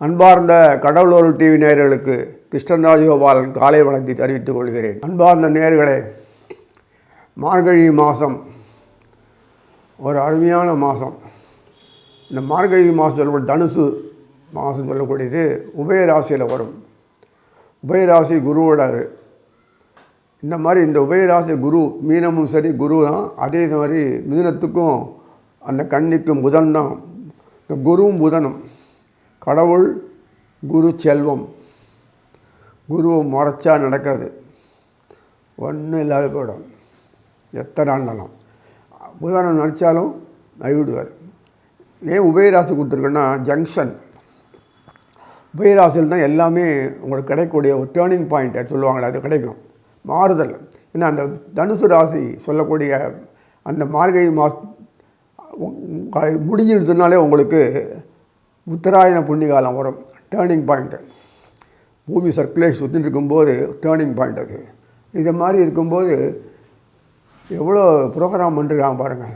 அன்பார்ந்த கடவுளோர் டிவி நேயர்களுக்கு கிருஷ்ணன் ராஜகோபாலன் காலை வணக்கத்தை தெரிவித்துக் கொள்கிறேன். அன்பார்ந்த நேயர்களே, மார்கழி மாதம் ஒரு அருமையான மாதம். இந்த மார்கழி மாதம் சொல்லக்கூடிய தனுசு மாதம் சொல்லக்கூடியது உபயராசியில் வரும். உபயராசி குருவோட இந்த மாதிரி இந்த உபயராசி குரு மீனமும் சரி குரு தான். அதே மாதிரி மிதுனத்துக்கும் அந்த கன்னிக்கும் புதன் தான். இந்த குருவும் புதனும் கடவுள் குரு செல்வம். குருவை முறைச்சா நடக்காது, ஒன்றும் இல்லாத போயிடும். எத்தனை ஆண்டாலும் புதனை நினச்சாலும் நைவிடுவார். ஏன் உபயராசி கொடுத்துருக்கேன்னா ஜங்ஷன். உபயராசியில் தான் எல்லாமே உங்களுக்கு கிடைக்கக்கூடிய ஒரு டேர்னிங் பாயிண்ட்டை சொல்லுவாங்களே, அது கிடைக்கும். மாறுதல். ஏன்னா அந்த தனுசு ராசி சொல்லக்கூடிய அந்த மார்கழி மாதம் முடிஞ்சிடுதுனாலே உங்களுக்கு உத்தராயண புண்ணியகாலம் வரும். Turning point. பூமி சர்க்குலேஷன் சுற்றின்னு இருக்கும்போது டேர்னிங் பாயிண்ட் அது. இதை மாதிரி இருக்கும்போது எவ்வளோ ப்ரோக்ராம் பண்ணிருக்காங்க பாருங்கள்.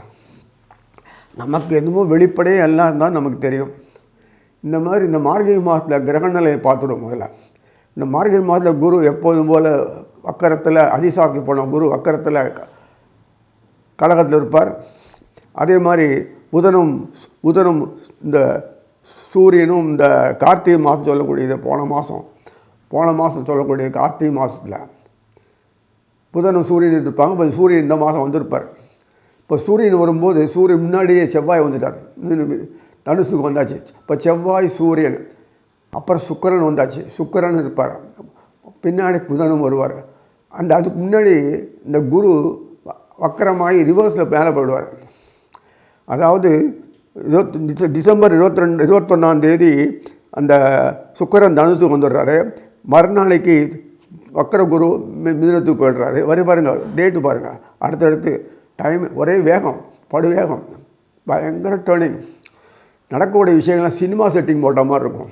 நமக்கு எதுவும் வெளிப்படையே எல்லாம் தான் நமக்கு தெரியும். இந்த மாதிரி இந்த மார்கழி மாதத்தில் கிரகநிலையை பார்த்துடும். முதல்ல இந்த மார்கழி மாதத்தில் குரு எப்போதும் போல் வக்கரத்தில் அதிசாரத்தில் போன குரு வக்கரத்தில் கடகத்தில் இருப்பார். அதே மாதிரி புதனும் இந்த சூரியனும் இந்த கார்த்திகை மாதம் சொல்லக்கூடியது போன மாதம் சொல்லக்கூடிய கார்த்திகை மாதத்தில் புதனும் சூரியன் இருப்பாங்க. இப்போ சூரியன் இந்த மாதம் வந்திருப்பார். இப்போ சூரியன் வரும்போது சூரியன் முன்னாடியே செவ்வாய் வந்துட்டார். தனுசுக்கு வந்தாச்சு. இப்போ செவ்வாய் சூரியன், அப்புறம் சுக்கிரன் வந்தாச்சு. சுக்கிரன் இருப்பார், பின்னாடி புதனும் வருவார். அதுக்கு முன்னாடி இந்த குரு வக்கரமாகி ரிவர்ஸில் மேலே போயிடுவார். அதாவது டிசம்பர் 21 அந்த சுக்கிரன் தனுசுக்கு வந்துடுறாரு. மறுநாளைக்கு வக்கர குரு மிதுனத்துக்கு போய்டுறாரு. பாருங்கள், டேட்டு பாருங்கள். அடுத்தடுத்து டைம் ஒரே வேகம், படுவேகம், பயங்கர டேர்னிங். நடக்கக்கூடிய விஷயங்கள்லாம் சினிமா செட்டிங் போட்ட மாதிரி இருக்கும்.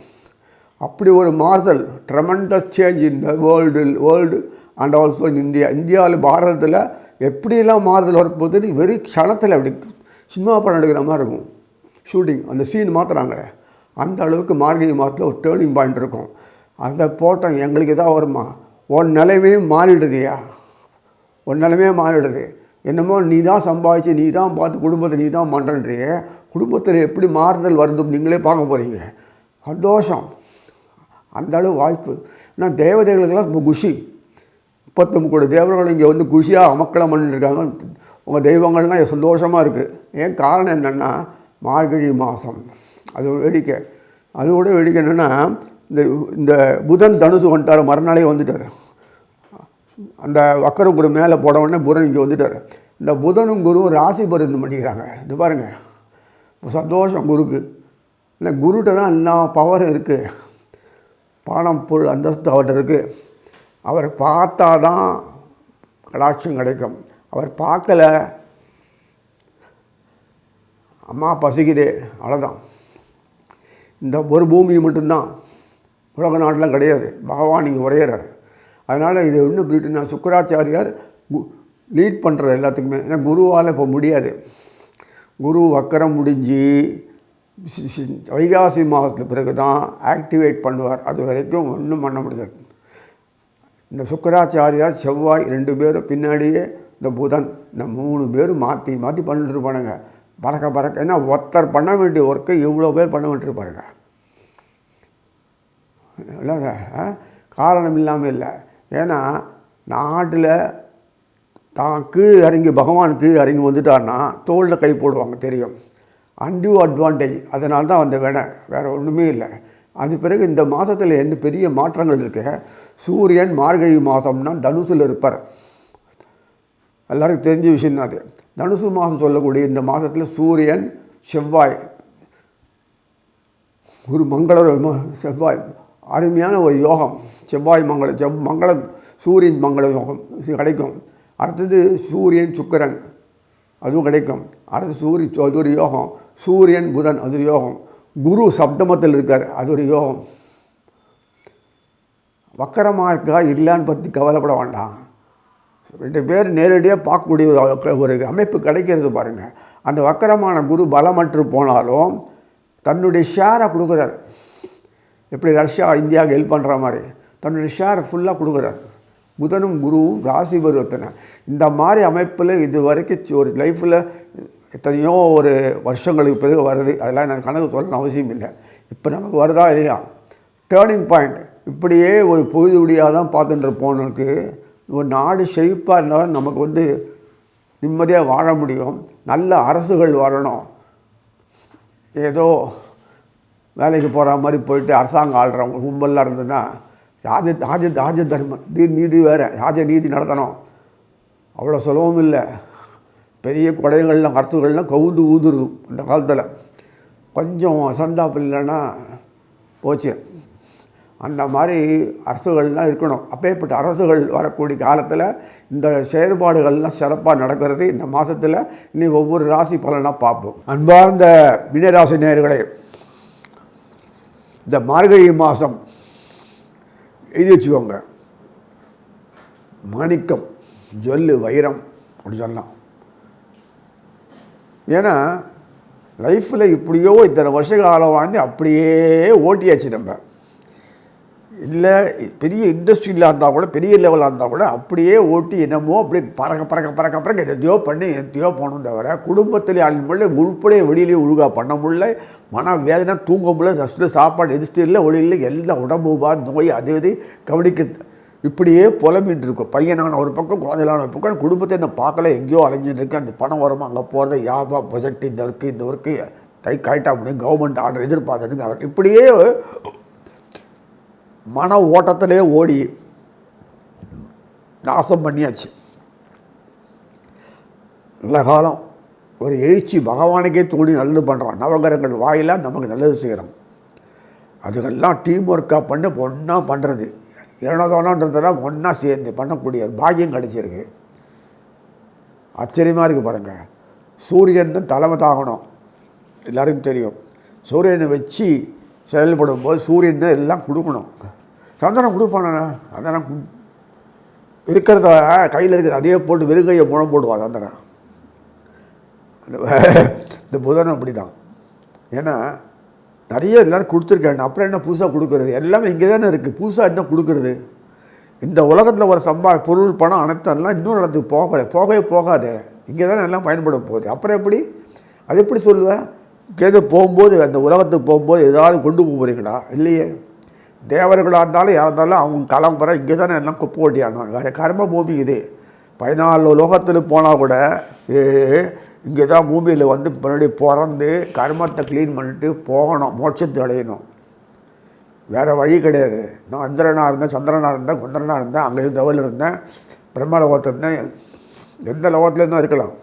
அப்படி ஒரு மாறுதல், tremendous change in the world and also in இந்தியாவில் பாரதத்தில் எப்படியெல்லாம் மாறுதல் வரப்போகுது வெறும் க்ஷணத்தில் அப்படி சினிமா படம் எடுக்கிற மாதிரி இருக்கும். ஷூட்டிங் அந்த சீன் மாற்றுறாங்க. அந்த அளவுக்கு மார்கழி மாதத்தில் ஒரு டேர்னிங் பாயிண்ட் இருக்கும். அதை போட்டோம் எங்களுக்கு எதாவது வருமா? உன் நிலைமே மாறிடுதுயா, உன் நிலைமே மாறிடுது. என்னமோ நீ தான் சம்பாதிச்சு நீ தான் பார்த்து குடும்பத்தை நீ தான் பண்ணுறன்றியே. குடும்பத்தில் எப்படி மாறுதல் வருது நீங்களே பார்க்க போகிறீங்க. சந்தோஷம், அந்த அளவு வாய்ப்பு. ஏன்னா தேவதைகளுக்கெல்லாம் ரொம்ப குஷி. 39 கோடி தேவர்கள் இங்கே வந்து குஷியாக அமக்களம் பண்ணிட்டுருக்காங்க. உங்கள் தெய்வங்கள்லாம் சந்தோஷமாக இருக்குது. ஏன் காரணம் என்னென்னா மார்கழி மாதம். அது வேடிக்கை. அதோட வேடிக்கை என்னென்னா இந்த புதன் தனுசு வந்துட்டார். மறுநாளே வந்துட்டார். அந்த வக்கர குரு மேலே போட உடனே புதன் இங்கே வந்துட்டார். இந்த புதனும் குருவும் ராசி பரிந்து பண்ணிக்கிறாங்க. இது பாருங்கள், சந்தோஷம் குருக்கு. இல்லை, குருகிட்ட தான் எல்லா பவரும் இருக்குது. பணம் பொருள் அந்தஸ்து அவர்கிட்ட இருக்குது. அவர் பார்த்தா தான் கடாட்சம் கிடைக்கும். அவர் பார்க்கலை, அம்மா பசிக்குதே, அவ்வளோதான். இந்த ஒரு பூமி மட்டும்தான், உலக நாட்டெலாம் கிடையாது. பகவான் இங்கே உரையிறார். அதனால் இது இன்னும் போயிட்டுனா சுக்கராச்சாரியார் லீட் பண்ணுற எல்லாத்துக்குமே. ஏன்னா குருவால் இப்போ முடியாது. குரு வக்கரம் முடிஞ்சு வைகாசி மாதத்துக்கு பிறகு தான் ஆக்டிவேட் பண்ணுவார். அது வரைக்கும் ஒன்றும் பண்ண முடியாது. இந்த சுக்கராச்சாரியார் செவ்வாய் 2 பேரும் பின்னாடியே இந்த புதன், இந்த 3 பேரும் மாற்றி பண்ணிட்டு இருப்பானுங்க. பறக்க. ஏன்னா ஒருத்தர் பண்ண வேண்டிய ஒர்க்கை இவ்வளோ பேர் பண்ண வேண்டியிருப்பாருங்க. இல்லைங்க, காரணம் இல்லாமல் இல்லை. ஏன்னா நாட்டில் தான் கீழ் இறங்கி பகவான் கீழ் இறங்கி வந்துட்டார்னா தோளில் கை போடுவாங்க, தெரியும். Undue advantage. அதனால தான் அந்த வேறு ஒன்றுமே இல்லை. அது பிறகு இந்த மாதத்தில் எந்த பெரிய மாற்றங்கள் இருக்கு. சூரியன் மார்கழி மாதம்னா தனுசில் இருப்பார். எல்லாருக்கும் தெரிஞ்ச விஷயந்தான் அது. தனுசு மாதம் சொல்லக்கூடிய இந்த மாதத்தில் சூரியன் செவ்வாய் ஒரு செவ்வாய் அருமையான ஒரு யோகம். செவ்வாய் மங்களம் சூரியன் மங்கள யோகம் கிடைக்கும். அடுத்தது சூரியன் சுக்கிரன், அதுவும் கிடைக்கும். அடுத்து அது ஒரு யோகம். சூரியன் புதன், அது ஒரு யோகம். குரு சப்தமத்தில் இருக்கார், அது ஒரு யோகம். வக்கரமாக இருக்கா இல்லைன்னு பற்றி கவலைப்பட வேண்டாம். 2 பேர் நேரடியாக பார்க்கக்கூடிய ஒரு அமைப்பு கிடைக்கிறது பாருங்கள். அந்த வக்கரமான குரு பலமற்று போனாலும் தன்னுடைய ஷேரை கொடுக்குறார். எப்படி ரஷ்யா இந்தியாவுக்கு ஹெல்ப் பண்ணுற மாதிரி தன்னுடைய ஷேரை ஃபுல்லாக கொடுக்குறாரு. புதனும் குருவும் ராசி பருவத்தின இந்த மாதிரி அமைப்பில் இது வரைக்கும் ஒரு லைஃப்பில் எத்தனையோ ஒரு வருஷங்களுக்கு பிறகு வருது. அதெல்லாம் எனக்கு கணக்கு சொல்லணும் அவசியம் இல்லை. இப்போ நமக்கு வருதா இல்லையா டேர்னிங் பாயிண்ட். இப்படியே ஒரு பொழுதுபடியாக தான் பார்த்துட்டு போனதுக்கு ஒரு நாடு செழிப்பாக இருந்தாலும் நமக்கு நிம்மதியாக வாழ முடியும். நல்ல அரசுகள் வரணும். ஏதோ வேலைக்கு போகிற மாதிரி போயிட்டு அரசாங்கம் ஆள்றவங்க கும்பலாக இருந்ததுன்னா ராஜ தர்மம் நீதி வேறு ராஜநீதி நடத்தணும். அவ்வளோ சுலபம் இல்லை. பெரிய கொடைகள்லாம் கருத்துக்கள்லாம் கவுந்து ஊதுருது அந்த காலத்தில். கொஞ்சம் அசந்தாப்பு இல்லைன்னா போச்சு. அந்த மாதிரி அரசுகள்லாம் இருக்கணும். அப்பேற்பட்ட அரசுகள் வரக்கூடிய காலத்தில் இந்த செயல்பாடுகள்லாம் சிறப்பாக நடக்கிறது. இந்த மாதத்தில் இனி ஒவ்வொரு ராசி பலனாக பார்ப்போம். அன்பார்ந்த மீனராசி நேயர்களே, இந்த மார்கழி மாதம் எழுதி வச்சுக்கோங்க. மாணிக்கம் ஜொல்லு வைரம் அப்படி சொல்லலாம். ஏன்னா லைஃப்பில் இப்படியோ இத்தனை வருஷ காலம் வாழ்ந்து அப்படியே ஓட்டியாச்சு. நம்ம இல்லை பெரிய இண்டஸ்ட்ரியில் இருந்தால் கூட பெரிய லெவலாக இருந்தால் கூட அப்படியே ஓட்டி என்னமோ அப்படியே பறக்க எதையோ பண்ணி எத்தையோ போகணும் தவிர குடும்பத்தில் ஆள் முடியல உள்படைய வெளியிலேயே ஒழுங்காக பண்ண முடியல. மன வேதனை தூங்க முடியல. ஃபஸ்ட்டு சாப்பாடு எதிர்த்து இல்லை ஒளியில் எல்லாம் உடம்புபா நோய் அது இது கவனிக்க இப்படியே புலம்பின்னு இருக்கும். பையனான ஒரு பக்கம் குழந்தைலான ஒரு பக்கம் குடும்பத்தை என்ன பார்க்கல எங்கேயோ அலைஞ்சின்னு இருக்கு. அந்த பணம் வருமா அங்கே போகிறது யாபா ப்ரொஜெக்ட் இந்த ஒர்க்கு கரெக்டாக முடியும் கவர்மெண்ட் ஆர்டர் எதிர்பார்த்துருங்க. அவர் இப்படியே மன ஓட்டத்திலே ஓடி நாசம் பண்ணியாச்சு. நல்ல காலம் ஒரு எழுச்சி பகவானுக்கே தோணி நல்லது பண்ணுறான். நவகிரகங்கள் வாயிலாக நமக்கு நல்லது செய்கிறோம். அதுக்கெல்லாம் டீம் ஒர்க்காக பண்ண ஒன்றா பண்ணுறது ஏனோதானோன்றதெல்லாம் ஒன்றா சேர்ந்து பண்ணக்கூடிய பாக்கியம் கிடச்சிருக்கு. ஆச்சரியமாக இருக்குது பாருங்கள். சூரியன் தான் தலைமை தாங்கணும் எல்லாருக்கும் தெரியும். சூரியனை வச்சு செயல்படும் போது சூரியன் தான் எல்லாம் கொடுக்கணும். சந்திரன் கொடுப்பானா சந்திரன் இருக்கிறத கையில் இருக்கிற அதே போட்டு வெறுங்கையை முழம் போடுவான் சந்திரன். இந்த புதன் அப்படி தான். ஏன்னா நிறைய எல்லோரும் கொடுத்துருக்காங்க. அப்புறம் என்ன புதுசாக கொடுக்குறது? எல்லாமே இங்கே தானே இருக்குது. புதுசாக என்ன கொடுக்குறது? இந்த உலகத்தில் ஒரு பொருள் பணம் அனைத்தெல்லாம் இன்னொரு இடத்துக்கு போகவே போகாது. இங்கே தானே எல்லாம் பயன்பட போகுது. அப்புறம் எப்படி அது எப்படி சொல்லுவேன்? கேது போகும்போது அந்த உலகத்துக்கு போகும்போது ஏதாவது கொண்டு போகிறீங்களா? இல்லையே. தேவர்களாக இருந்தாலும் யாராக இருந்தாலும் அவங்க கிளம்புற இங்கே தானே எல்லாம் குப்பை ஓட்டியானோம். வேறு கர்ம பூமி இது. 14 லோகத்தில் போனால் கூட இங்கே தான் பூமியில் மறுபடியும் பிறந்து கர்மத்தை க்ளீன் பண்ணிட்டு போகணும். மோட்சத்தை அடையணும். வேறு வழி கிடையாது. நான் இந்திரனாக இருந்தேன், சந்திரனாக இருந்தேன், குந்திரனாக இருந்தேன், அங்கே தவறில் இருந்தேன், பிரம்ம லோகத்தில் இருந்தேன், எந்த லோகத்துலேருந்தும் இருக்கலாம்.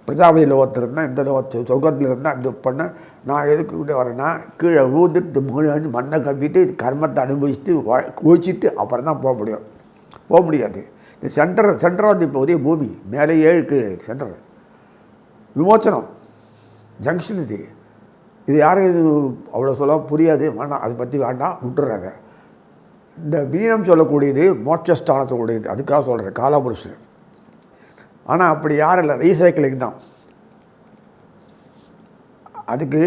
பிரஜாபதி லோகத்தில் இருந்தேன், இந்த சொர்க்கத்தில் இருந்தேன். அந்த பண்ண நான் எதுக்கு கிட்டே வரேன்னா கீழே ஊந்துட்டு மண்ணை கப்பிட்டு கர்மத்தை அனுபவிச்சுட்டு குளிச்சுட்டு அப்புறம் தான் போக முடியாது. இந்த சென்டர் இப்போ உதய பூமி மேலே 7 சென்டர் விமோச்சனம் ஜங்ஷன் இது யாரும் இது அவ்வளோ சொல்ல புரியாது. வேண்டாம், அதை பற்றி வேண்டாம், விட்டுறாங்க. இந்த மீனம் சொல்லக்கூடியது மோட்சஸ்தானத்தை கூடியது. அதுக்காக சொல்கிறேன் காலபுருஷன். ஆனால் அப்படி யாரும் இல்லை, ரீசைக்கிளிங் தான். அதுக்கு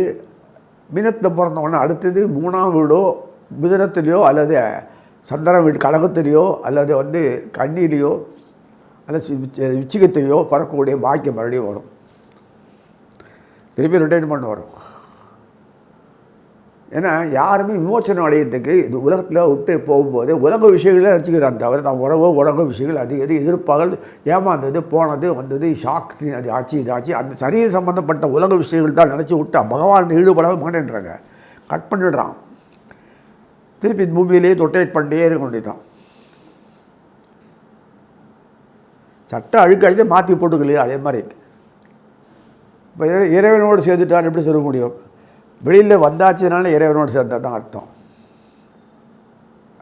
மீனத்தை பிறந்தவொடனே அடுத்தது 3ஆம் வீடோ மிதுனத்துலேயோ அல்லது சந்திரன் வீடு கடகத்திலேயோ அல்லது கண்ணிலேயோ அல்லது விச்சிகத்திலேயோ பறக்கக்கூடிய பாக்கியம் மறுபடியும் வரும். திருப்பி ரிட்டைர்மெண்ட் வரும். ஏன்னா யாருமே விமோச்சனம் அடையிறதுக்கு இது உலகத்தில் விட்டு போகும்போது உலக விஷயங்களே நினச்சிக்கிறாங்க தவிர தான் உலக விஷயங்கள் அது எதிர்ப்பாக ஏமாந்தது போனது வந்தது ஷாக்கு அது ஆச்சு இது ஆச்சு அந்த சரீர சம்மந்தப்பட்ட உலக விஷயங்கள் தான் நினச்சி விட்டா பகவான் ஈடுபடவே மாட்டேன்றாங்க. கட் பண்ணிடுறான். திருப்பி பூமியிலேயே ரொட்டேட் பண்ணிட்டே இருக்க வேண்டியதான். சட்டை அழுக்காய்தே மாற்றி போட்டுக்கலையே அதே மாதிரி. இப்போ இறைவனோடு சேர்த்துட்டான்னு எப்படி சொல்ல முடியும்? வெளியில் வந்தாச்சுனால இறைவனோடு சேர்ந்தா தான் அர்த்தம்.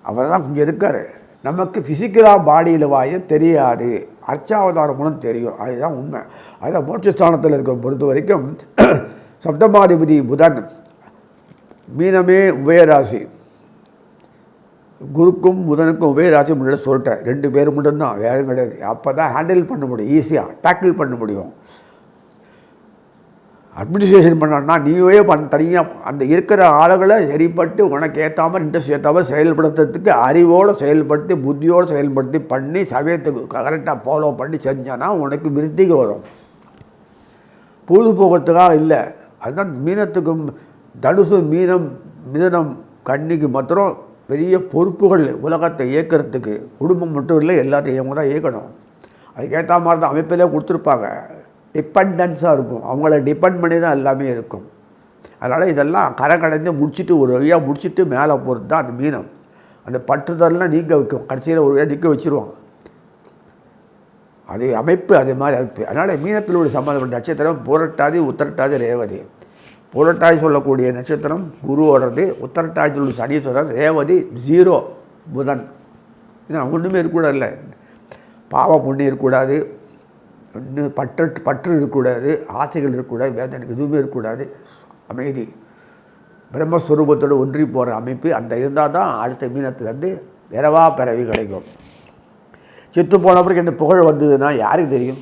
அவர் தான் இங்கே இருக்கார். நமக்கு ஃபிசிக்கலாக பாடியில் வாய தெரியாது, அர்ச்சாவதார குணம் தெரியும். அதுதான் உண்மை. அதுதான் மோட்சஸ்தானத்தில் இருக்கிற பொறுத்த வரைக்கும் சப்தமாதிபதி புதன் மீனமே உபயராசி. குருக்கும் புதனுக்கும் உபயராசி முன்னாடி சொல்லிட்டேன். 2 பேர் மட்டும்தான், வேறு கிடையாது. அப்போ தான் ஹேண்டில் பண்ண முடியும், ஈஸியாக டேக்கிள் பண்ண முடியும். அட்மினிஸ்ட்ரேஷன் பண்ணணும்னா நீயே தனியாக அந்த இருக்கிற ஆளுகளை சரிப்பட்டு உனக்கு ஏற்ற மாதிரி இன்ட்ரெஸ்ட் ஏற்ற மாதிரி செயல்படுத்துறதுக்கு அறிவோடு செயல்படுத்தி புத்தியோடு செயல்படுத்தி பண்ணி சமயத்துக்கு கரெக்டாக ஃபாலோ பண்ணி செஞ்சானா உனக்கு விருத்திக்கு வரும். பொழுதுபோக்குறதுக்காக இல்லை. அதுதான் மீனத்துக்கும் தனுசு மிதனம் கன்னிக்கு மாத்திரம் பெரிய பொறுப்புகள் உலகத்தை இயக்கிறதுக்கு. குடும்பம் மட்டும் இல்லை, எல்லாத்தையும் இவங்க தான் இயக்கணும். அதுக்கேற்ற மாதிரி தான் அமைப்பிலே கொடுத்துருப்பாங்க. டிபெண்டன்ஸாக இருக்கும், அவங்கள டிபெண்ட் பண்ணி தான் எல்லாமே இருக்கும். அதனால் இதெல்லாம் கரை கடந்து முடிச்சுட்டு ஒரு வழியாக முடிச்சுட்டு மேலே போகிறது தான் அந்த மீனம். அந்த பற்றுதல்லாம் நீக்க வைக்கும், கடைசியில் ஒரு வழியாக நிற்க வச்சுருவாங்க. அது அமைப்பு அதே மாதிரி அமைப்பு. அதனால் மீனத்தினுடைய சம்பந்தப்பட்ட நட்சத்திரம் புரட்டாதி, உத்திரட்டாதி, ரேவதி. புரட்டாதி சொல்லக்கூடிய நட்சத்திரம் குருவோடது, உத்திரட்டாதி சனீஸ்வரன், ரேவதி 0 புதன். ஏன்னா ஒன்றுமே இருக்கக்கூடாது, இல்லை பாவ புண்ணியம் இருக்கக்கூடாது, இன்னும் பற்று இருக்கக்கூடாது, ஆசைகள் இருக்கக்கூடாது, வேதனைக்கு எதுவுமே இருக்கக்கூடாது. அமைதி பிரம்மஸ்வரூபத்தோடு ஒன்றி போகிற அமைப்பு அந்த இருந்தால் தான் அடுத்த மீனத்துலேருந்து பிறவா பிறவி கிடைக்கும். செத்து போன பிறகு என்ன புகழ் வந்ததுன்னா யாருக்கு தெரியும்?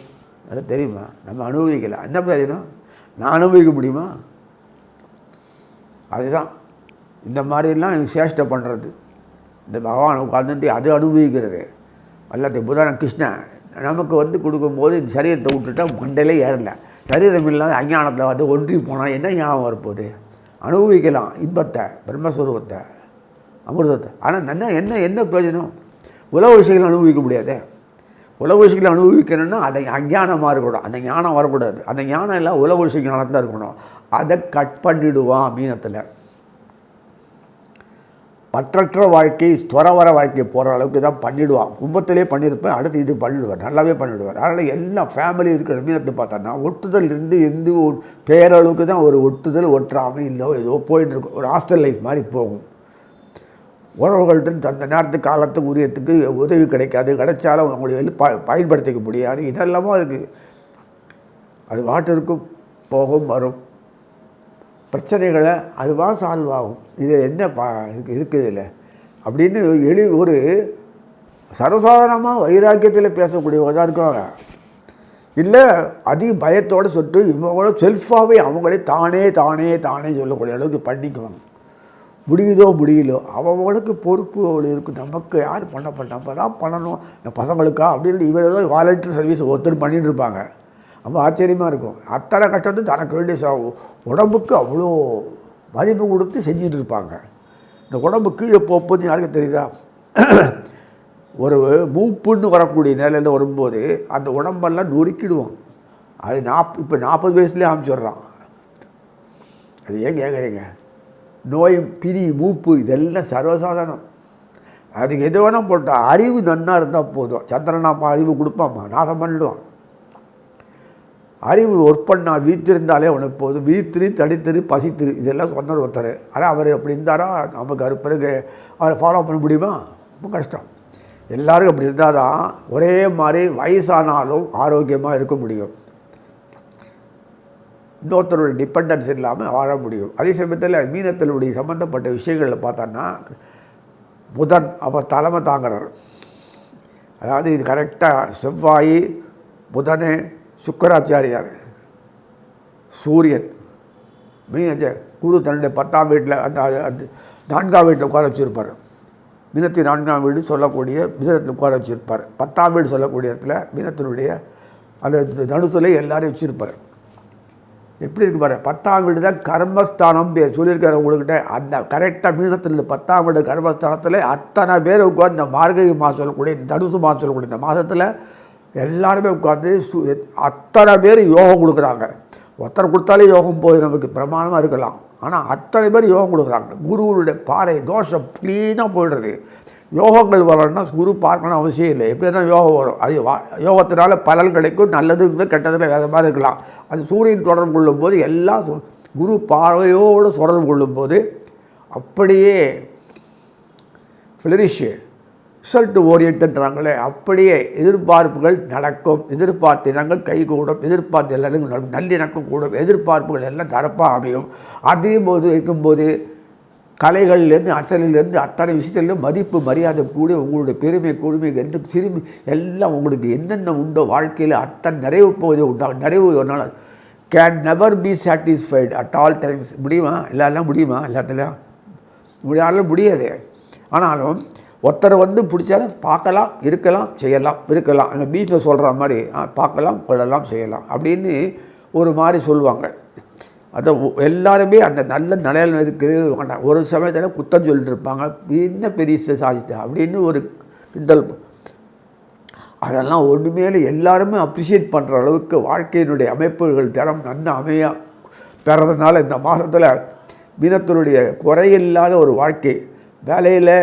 அது தெரியுமா? நம்ம அனுபவிக்கலாம். என்ன பிரயோஜனம்? நான் அனுபவிக்க முடியுமா? அதுதான் இந்த மாதிரிலாம் சேஷ்டை பண்ணுறது. இந்த பகவான் உட்காந்துட்டு அது அனுபவிக்கிறது. அல்லது புதன் கிருஷ்ணன் நமக்கு கொடுக்கும்போது இந்த சரீரத்தை விட்டுட்டா மண்டையிலே ஏறலை. சரீரம் இல்லாத அஞ்ஞானத்தில் ஒன்றி போனால் என்ன ஞாபகம் வரப்போகுது? அனுபவிக்கலாம் இன்பத்தை, பிரம்மஸ்வரூபத்தை, அமிர்தத்தை. ஆனால் என்ன பிரயோஜனம்? உலக விஷயங்களை அனுபவிக்க முடியாது. உலக விஷயங்களை அனுபவிக்கணும்னா அதை அஞ்ஞானமாக இருக்கணும். அந்த ஞானம் வரக்கூடாது. அந்த ஞானம் எல்லாம் உலக விஷய ஞானத்தில் இருக்கணும். அதை கட் பண்ணிவிடுவான் மீனத்தில். பற்றற்ற வாழ்க்கை, துறவர வாழ்க்கை போகிற அளவுக்கு தான் பண்ணிவிடுவான். கும்பத்திலே பண்ணியிருப்பேன், அடுத்து இது பண்ணிவிடுவார், நல்லாவே பண்ணிவிடுவார். அதனால் எல்லாம் ஃபேமிலி இருக்கிற மீனத்தை பார்த்தோன்னா ஒட்டுதல் இருந்து எந்த பேரளவுக்கு தான் ஒரு ஒட்டுதல் ஒற்றாமல் இல்லை ஏதோ போயிட்டு இருக்கும். ஒரு ஹாஸ்டல் லைஃப் மாதிரி போகும். உறவுகள்கிட்ட அந்த நேரத்துக்கு காலத்துக்கு உரியத்துக்கு உதவி கிடைக்காது, கிடைச்சாலும் அவங்களுக்கு பயன்படுத்திக்க முடியாது. இதெல்லாமும் இருக்குது. அது வாட்டிற்கும் போகும் வரும் பிரச்சனைகளை அதுவாக சால்வ் ஆகும். இது என்ன இருக்குது இல்லை அப்படின்னு ஒரு சர்வசாதாரணமாக வைராக்கியத்தில் பேசக்கூடியவங்க தான் இருக்காங்க. இல்லை அதிக பயத்தோடு சொல்லிட்டு இவங்களோட செல்ஃபாகவே அவங்களே தானே சொல்லக்கூடிய அளவுக்கு பண்ணிக்குவாங்க. முடியலோ அவங்களுக்கு பொறுப்பு அவ்வளோ இருக்குது. நமக்கு யார் நம்ம தான் பண்ணணும் பசங்களுக்கா அப்படின்னு இவர் வாலண்டியர் சர்வீஸ் ஒருத்தர் பண்ணிகிட்டு இருப்பாங்க. ரொம்ப ஆச்சரியமாக இருக்கும். அத்தனை கஷ்டத்தை தனக்கு வேண்டிய உடம்புக்கு அவ்வளோ மதிப்பு கொடுத்து செஞ்சுட்டு இருப்பாங்க. இந்த உடம்பு கீழே போகும்போது யாருக்கு தெரியுதா? ஒரு மூப்புன்னு வரக்கூடிய நிலையில் வரும்போது அந்த உடம்பெல்லாம் நொறுக்கிடுவோம். அது இப்போ 40 வயசுலேயே ஆரம்பிச்சிடுறான். அது ஏன் கேட்குறீங்க? நோய், பிரி, மூப்பு இதெல்லாம் சர்வசாதாரணம். அதுக்கு எது வேணால் போட்டால் அறிவு நன்னாக இருந்தால் போதும். சந்திரனாப்பா அறிவு கொடுப்பாம்மா, நாசம் பண்ணிவிடுவான். அறிவு ஒர்க் பண்ணால் வீட்டிருந்தாலே உனக்கு போதும். வீத்திரு, தடித்திரு, பசித்திரு இதெல்லாம் சொன்னார் ஒருத்தர். ஆனால் அவர் அப்படி இருந்தாரா? நமக்கு அது பிறகு அவரை ஃபாலோ பண்ண முடியுமா? ரொம்ப கஷ்டம். எல்லோரும் அப்படி இருந்தால் தான் ஒரே மாதிரி வயசானாலும் ஆரோக்கியமாக இருக்க முடியும். இன்னொருத்தரோட டிபெண்டன்ஸ் இல்லாமல் வாழ முடியும். அதே சமயத்தில் மீனத்தினுடைய சம்மந்தப்பட்ட விஷயங்களில் பார்த்தோன்னா புதன் அவர் தலைமை தாங்குறார். அதாவது இது கரெக்டாக செவ்வாய், புதன், சுக்கராச்சாரியார், சூரியன், குரு தன்னுடைய 10ஆம் வீட்டில் அந்த 4ஆம் வீட்டில் உட்கார வச்சுருப்பார். மீனத்தின் 4ஆம் வீடு சொல்லக்கூடிய மிதனத்தில் உட்கார வச்சுருப்பார். 10ஆம் வீடு சொல்லக்கூடிய இடத்துல மீனத்தினுடைய அந்த தனுசுல எல்லாரையும் வச்சுருப்பார். எப்படி இருக்கு பாரு? 10ஆம் வீடு தான் கர்மஸ்தானம் சொல்லியிருக்காரு உங்கள்கிட்ட. அந்த கரெக்டாக மீனத்தில் 10ஆம் வீடு கர்மஸ்தானத்தில் அத்தனை பேர் உட்காந்து இந்த மார்கழி மாதம் சொல்லக்கூடிய தனுசு மாதம் சொல்லக்கூடிய இந்த மாதத்தில் எல்லாருமே உட்காந்து அத்தனை பேர் யோகம் கொடுக்குறாங்க. ஒருத்தர் கொடுத்தாலே யோகம் போது நமக்கு பிரமாணமாக இருக்கலாம். ஆனால் அத்தனை பேர் யோகம் கொடுக்குறாங்க. குருவுடைய பாறை தோஷம் க்ளீனாக போய்டுறது. யோகங்கள் வரணும்னா குரு பார்க்கணும் அவசியம் இல்லை. எப்படின்னா யோகம் வரும். அது யோகத்தினால பலன் கிடைக்கும். நல்லது கெட்டதில் வேறு மாதிரி இருக்கலாம். அது சூரியன் தொடர்பு கொள்ளும்போது எல்லாம் குரு பார்வையோடு தொடர்பு கொள்ளும்போது அப்படியே ஃப்ளரிஷ் ரிசல்ட் ஓரியன்ட்ன்றாங்களே அப்படியே எதிர்பார்ப்புகள் நடக்கும். எதிர்பார்த்த இனங்கள் கைகூடும். எதிர்பார்த்த எல்லாரும் நல்லிணக்கம் கூடும். எதிர்பார்ப்புகள் எல்லாம் தரப்பாக அமையும். அதே போது இருக்கும்போது கலைகள்லேருந்து அச்சலிலேருந்து அத்தனை விஷயத்துலேருந்து மதிப்பு மரியாதை கூடி உங்களுடைய பெருமை கொடுமை இருந்து திரும்பி எல்லாம் உங்களுக்கு என்னென்ன உண்டோ வாழ்க்கையில் அத்தனை நிறைவு போவதே உண்டாகும். நிறைவு ஒரு நாள் can never be satisfied at all times. முடியுமா? எல்லாரெல்லாம் முடியுமா? எல்லாத்துலையும் முடியாலும் முடியாது. ஆனாலும் ஒருத்தரை வந்து பிடிச்சாலும் பார்க்கலாம், இருக்கலாம். அந்த பீச்சில் சொல்கிற மாதிரி பார்க்கலாம், கொள்ளலாம், செய்யலாம் அப்படின்னு ஒரு மாதிரி சொல்லுவாங்க. அதை எல்லாருமே அந்த நல்ல நிலையில் இருக்கிறது வேண்டாம். ஒரு சமயத்தில் குத்தம் சொல்லிட்டு இருப்பாங்க, என்ன பெரிய சாதித்தா அப்படின்னு ஒரு கிண்டல். அதெல்லாம் ஒன்றுமே எல்லாருமே அப்ரிஷியேட் பண்ணுற அளவுக்கு வாழ்க்கையினுடைய அமைப்புகள் திறம் நன்ன அமையா பெறதுனால இந்த மாதத்தில் மீனத்தினுடைய குறையில்லாத ஒரு வாழ்க்கை. வேலையில்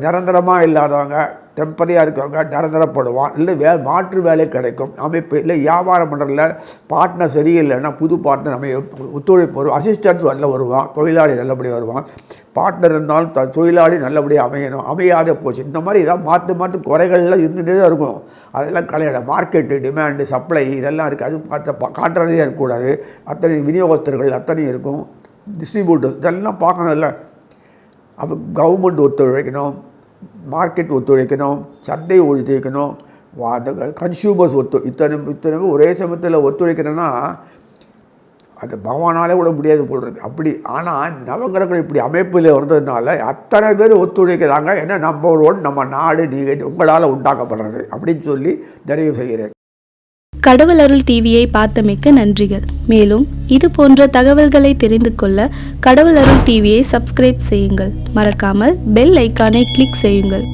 நிரந்தரமாக இல்லாதவங்க, டெம்பரரியாக இருக்கவங்க நிரந்தரப்படுவான். இல்லை மாற்று வேலை கிடைக்கும் அமைப்பு. இல்லை வியாபாரம் பண்ணுறதுல பார்ட்னர் சரியில்லைன்னா புது பார்ட்னர் ஒத்துழைப்பு வரும். அசிஸ்டன்ட் நல்ல வருவான், தொழிலாளி நல்லபடியாக வருவான். பார்ட்னர் இருந்தாலும் தொழிலாளி நல்லபடியாக அமையணும், அமையாத போச்சு. இந்த மாதிரி ஏதாவது மாற்று குறைகள்லாம் இருந்துகிட்டே தான் இருக்கும். அதெல்லாம் கலையிட மார்க்கெட்டு டிமாண்டு சப்ளை இதெல்லாம் இருக்குது. அது கான்ட்ராரியாக இருக்கக்கூடாது. அத்தனை விநியோகஸ்தர்கள் அத்தனையும் இருக்கும், டிஸ்ட்ரிபியூட்டர்ஸ் இதெல்லாம் பார்க்கணும்ல. அப்போ கவர்மெண்ட் ஒத்துழைக்கணும், மார்க்கெட் ஒத்துழைக்கணும், சந்தை ஒத்துழைக்கணும், கன்சியூமர்ஸ் இத்தனை ஒரே சமயத்தில் ஒத்துழைக்கணும்னா அது பகவானாலே கூட முடியாது போல் இருக்குது அப்படி. ஆனால் நவகிரகங்கள் இப்படி அமைப்பில் வந்ததுனால அத்தனை பேர் ஒத்துழைக்கிறாங்க. ஏன்னா நம்பர் 1 நம்ம நாடு நீங்கள் உங்களால் உண்டாக்கப்படுறது அப்படின்னு சொல்லி நிறைவு செய்கிறேன். கடவுள் அருள் டிவியை பார்த்தமைக்கு நன்றிகள். மேலும் இது போன்ற தகவல்களை தெரிந்து கொள்ள கடவுள் அருள் டிவியை சப்ஸ்கிரைப் செய்யுங்கள். மறக்காமல் பெல் ஐக்கானை கிளிக் செய்யுங்கள்.